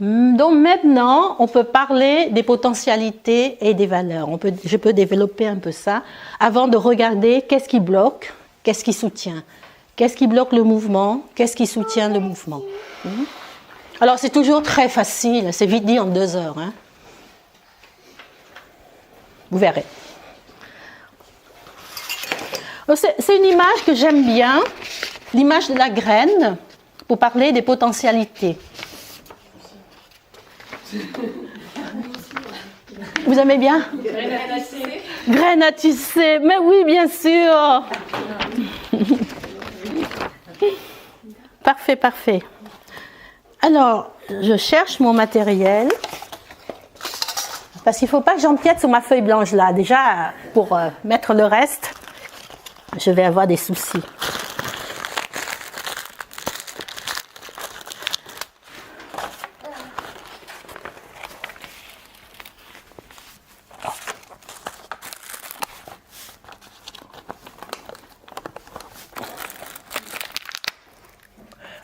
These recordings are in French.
Donc maintenant, on peut parler des potentialités et des valeurs. Je peux développer un peu ça avant de regarder qu'est-ce qui bloque, qu'est-ce qui soutient. Qu'est-ce qui bloque le mouvement, qu'est-ce qui soutient le mouvement. Alors c'est toujours très facile, c'est vite dit en 2 heures. Hein. Vous verrez. C'est une image que j'aime bien, l'image de la graine, pour parler des potentialités. Vous aimez bien? Graine à tisser. Graine à tisser, mais oui, bien sûr. Parfait, parfait. Alors, je cherche mon matériel. Parce qu'il ne faut pas que j'empiète sur ma feuille blanche là. Déjà, pour mettre le reste, je vais avoir des soucis.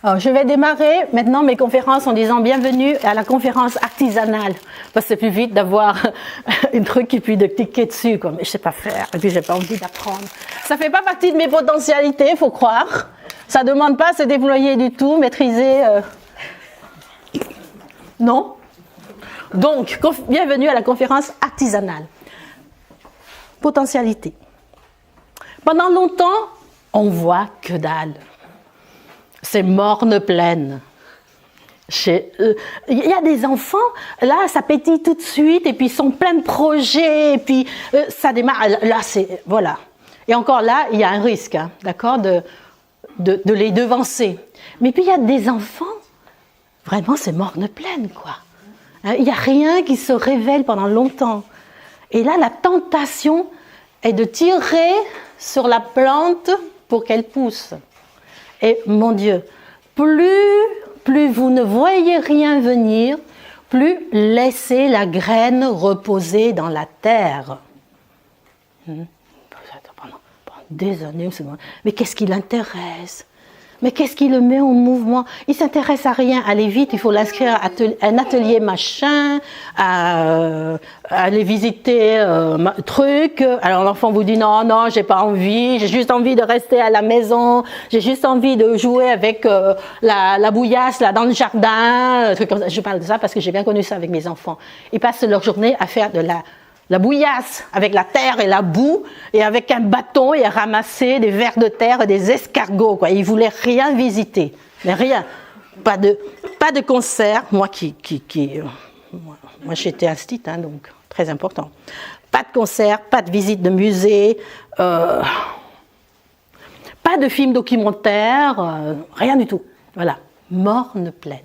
Alors, je vais démarrer maintenant mes conférences en disant bienvenue à la conférence artisanale. Parce que c'est plus vite d'avoir un truc et puis de cliquer dessus. Quoi. Mais je ne sais pas faire et puis je n'ai pas envie d'apprendre. Ça ne fait pas partie de mes potentialités, il faut croire. Ça ne demande pas à se déployer du tout, maîtriser. Non. Donc, bienvenue à la conférence artisanale. Potentialité. Pendant longtemps, on voit que dalle. C'est morne pleine. Il y a des enfants, là, ça pétille tout de suite, et puis ils sont pleins de projets, et puis ça démarre. Là, c'est. Voilà. Et encore là, il y a un risque, hein, d'accord, de les devancer. Mais puis il y a des enfants, vraiment, c'est morne pleine, quoi. Hein, il n'y a rien qui se révèle pendant longtemps. Et là, la tentation est de tirer sur la plante pour qu'elle pousse. Et mon Dieu, plus vous ne voyez rien venir, plus laissez la graine reposer dans la terre. Pendant des années, mais qu'est-ce qui l'intéresse? Mais qu'est-ce qui le met en mouvement? Il ne s'intéresse à rien, allez vite, il faut l'inscrire à un atelier machin, à aller visiter truc. Alors l'enfant vous dit non, j'ai pas envie, j'ai juste envie de rester à la maison, j'ai juste envie de jouer avec la bouillasse là dans le jardin. Truc comme ça. Je parle de ça parce que j'ai bien connu ça avec mes enfants. Ils passent leur journée à faire de la bouillasse avec la terre et la boue et avec un bâton et à ramasser des vers de terre et des escargots. Quoi. Ils ne voulaient rien visiter, mais rien. Pas de concert. Moi j'étais instite, hein, donc très important. Pas de concert, pas de visite de musée, pas de film documentaire, rien du tout. Voilà, morne pleine.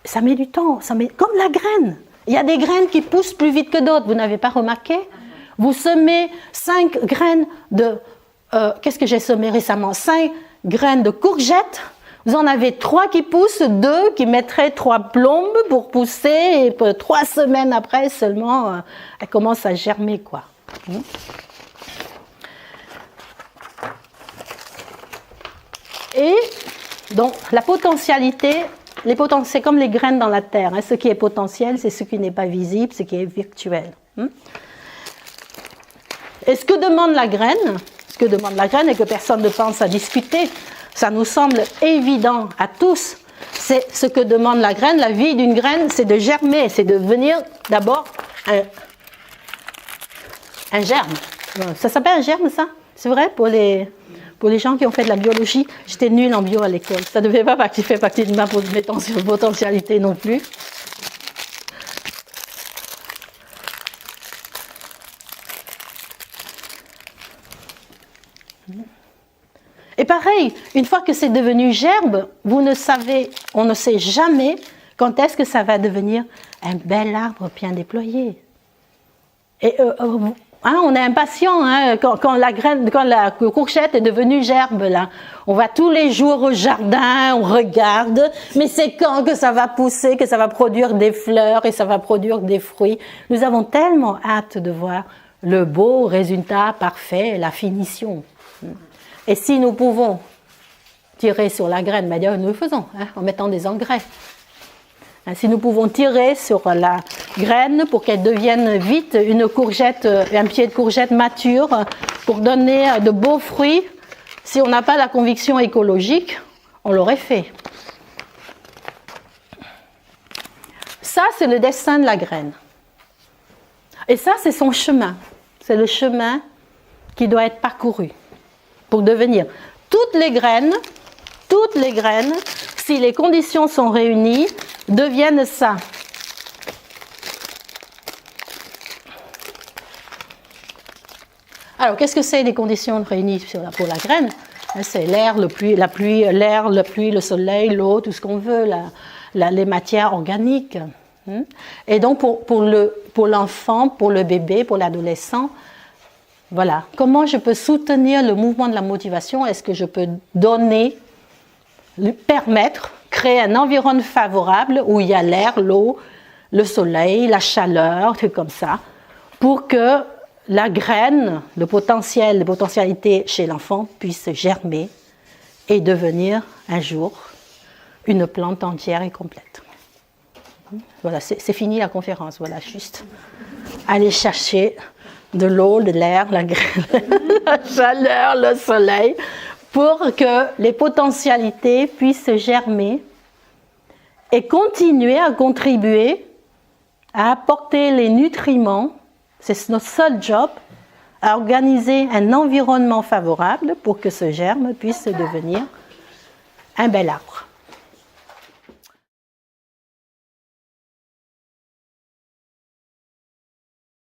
Ça met du temps, comme la graine. Il y a des graines qui poussent plus vite que d'autres, vous n'avez pas remarqué? Vous semez 5 graines de... qu'est-ce que j'ai semé récemment? 5 graines de courgettes, vous en avez 3 qui poussent, 2 qui mettraient 3 plombes pour pousser, et 3 semaines après seulement, elles commencent à germer, quoi. Et donc, la potentialité... c'est comme les graines dans la terre. Hein. Ce qui est potentiel, c'est ce qui n'est pas visible, ce qui est virtuel. Et ce que demande la graine, et que personne ne pense à discuter, ça nous semble évident à tous, c'est ce que demande la graine. La vie d'une graine, c'est de germer, c'est de devenir d'abord un germe. Ça s'appelle un germe, ça? C'est vrai pour les gens qui ont fait de la biologie? J'étais nulle en bio à l'école. Ça ne devait pas faire partie de ma potentialité non plus. Et pareil, une fois que c'est devenu gerbe, on ne sait jamais quand est-ce que ça va devenir un bel arbre bien déployé. Et on est impatient quand la courgette est devenue gerbe là. On va tous les jours au jardin, on regarde, mais c'est quand que ça va pousser, que ça va produire des fleurs et ça va produire des fruits. Nous avons tellement hâte de voir le beau résultat parfait, la finition. Et si nous pouvons tirer sur la graine, nous le faisons, en mettant des engrais. Si nous pouvons tirer sur la graine pour qu'elle devienne vite une courgette, un pied de courgette mature pour donner de beaux fruits, si on n'a pas la conviction écologique, on l'aurait fait. Ça, c'est le destin de la graine. Et ça, c'est son chemin. C'est le chemin qui doit être parcouru pour devenir. Toutes les graines, si les conditions sont réunies, deviennent ça. Alors, qu'est-ce que c'est les conditions réunies pour la graine? C'est l'air, la pluie, le soleil, l'eau, tout ce qu'on veut, les matières organiques. Et donc, pour l'enfant, pour le bébé, pour l'adolescent, voilà. Comment je peux soutenir le mouvement de la motivation? Est-ce que je peux donner, lui permettre, créer un environnement favorable où il y a l'air, l'eau, le soleil, la chaleur, tout comme ça, pour que la graine, la potentialité chez l'enfant puisse germer et devenir un jour une plante entière et complète. Voilà, c'est fini la conférence. Voilà, juste aller chercher de l'eau, de l'air, la graine, la chaleur, le soleil, pour que les potentialités puissent germer et continuer à contribuer à apporter les nutriments. C'est notre seul job, à organiser un environnement favorable pour que ce germe puisse devenir un bel arbre.